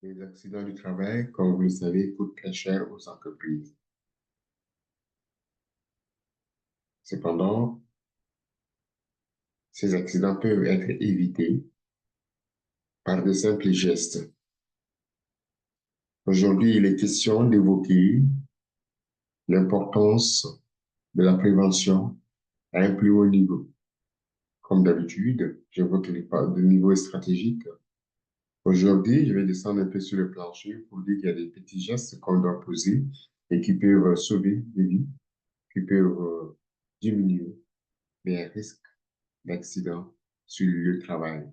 Les accidents du travail, comme vous le savez, coûtent très cher aux entreprises. Cependant, ces accidents peuvent être évités par de simples gestes. Aujourd'hui, il est question d'évoquer l'importance de la prévention à un plus haut niveau. Comme d'habitude, j'évoque le niveau stratégique. Aujourd'hui, je vais descendre un peu sur le plancher pour dire qu'il y a des petits gestes qu'on doit poser et qui peuvent sauver des vies, qui peuvent diminuer les risques d'accident sur le lieu de travail.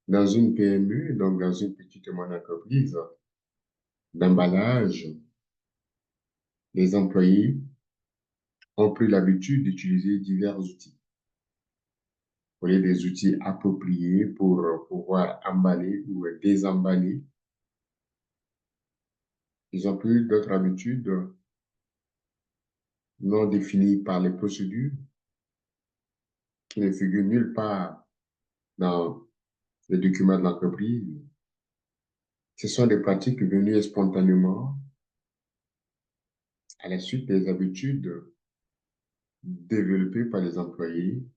Dans une PME, donc dans une petite et moyenne entreprise d'emballage, les employés ont pris l'habitude d'utiliser divers outils. Vous voyez, des outils appropriés pour pouvoir emballer ou désemballer. Ils ont pris d'autres habitudes non définies par les procédures qui ne figurent nulle part dans les documents de l'entreprise. Ce sont des pratiques venues spontanément à la suite des habitudes développées par les employés,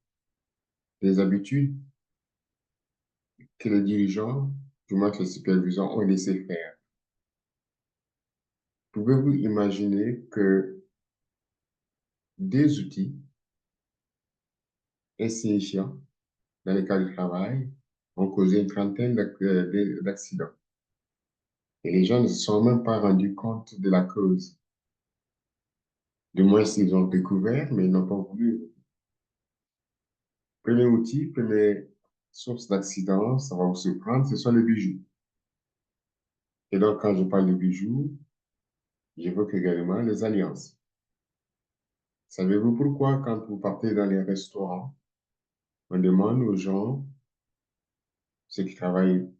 des habitudes que les dirigeants, du moins que les superviseurs, ont laissé faire. Pouvez-vous imaginer que des outils insignifiants dans le cas du travail ont causé une trentaine d'accidents? Et les gens ne se sont même pas rendus compte de la cause. Du moins, s'ils ont découvert, mais ils n'ont pas voulu. Premier outil, première source d'accident, ça va vous surprendre, ce sont les bijoux. Et donc, quand je parle de bijoux, j'évoque également les alliances. Savez-vous pourquoi, quand vous partez dans les restaurants, on demande aux gens, ceux qui travaillent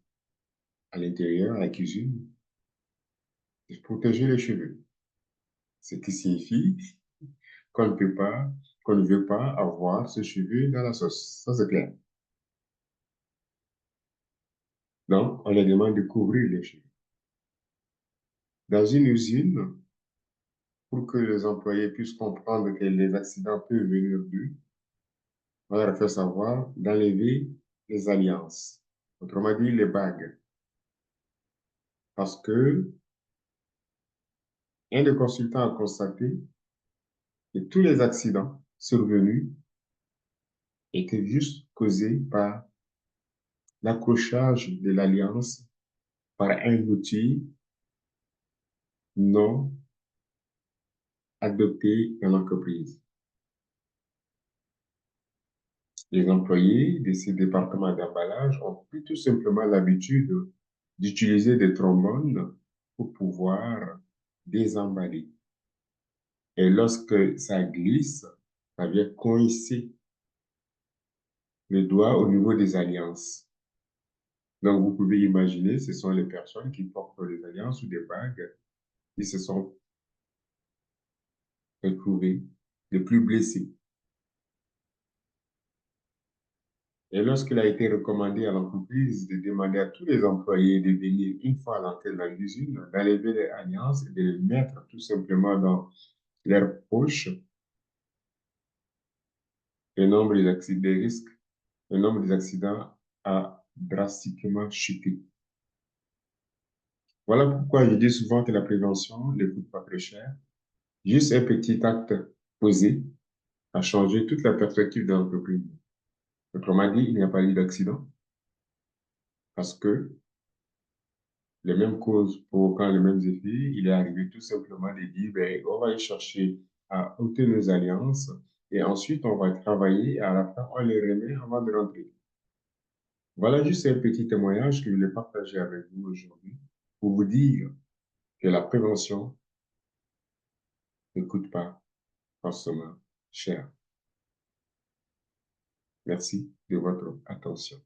à l'intérieur, à la cuisine, de protéger les cheveux? Ce qui signifie qu'on ne peut pas, qu'on ne veut pas avoir ce cheveu dans la sauce. Ça, c'est clair. Donc, on leur demande de couvrir les cheveux. Dans une usine, pour que les employés puissent comprendre que les accidents peuvent venir d'eux, on leur fait savoir d'enlever les alliances. Autrement dit, les bagues. Parce que un des consultants a constaté que tous les accidents survenus étaient juste causés par l'accrochage de l'alliance par un outil non adopté dans l'entreprise. Les employés de ces départements d'emballage ont pris tout simplement l'habitude d'utiliser des trombones pour pouvoir désemballer. Et lorsque ça glisse, ça vient coincer le doigt au niveau des alliances. Donc, vous pouvez imaginer, ce sont les personnes qui portent les alliances ou des bagues qui se sont retrouvées les plus blessées. Et lorsqu'il a été recommandé à l'entreprise de demander à tous les employés de venir une fois à l'entrée de l'usine, d'enlever les alliances et de les mettre tout simplement dans leur poche, des risques, le nombre des accidents a drastiquement chuté. Voilà pourquoi je dis souvent que la prévention ne coûte pas très cher. Juste un petit acte posé a changé toute la perspective de l'entreprise. Autrement dit, il n'y a pas eu d'accident parce que les mêmes causes provoquant les mêmes effets, il est arrivé tout simplement de dire, ben, on va aller chercher à ôter nos alliances et ensuite on va travailler et à la fin on les remet avant de rentrer. Voilà juste un petit témoignage que je voulais partager avec vous aujourd'hui pour vous dire que la prévention ne coûte pas forcément cher. Merci de votre attention.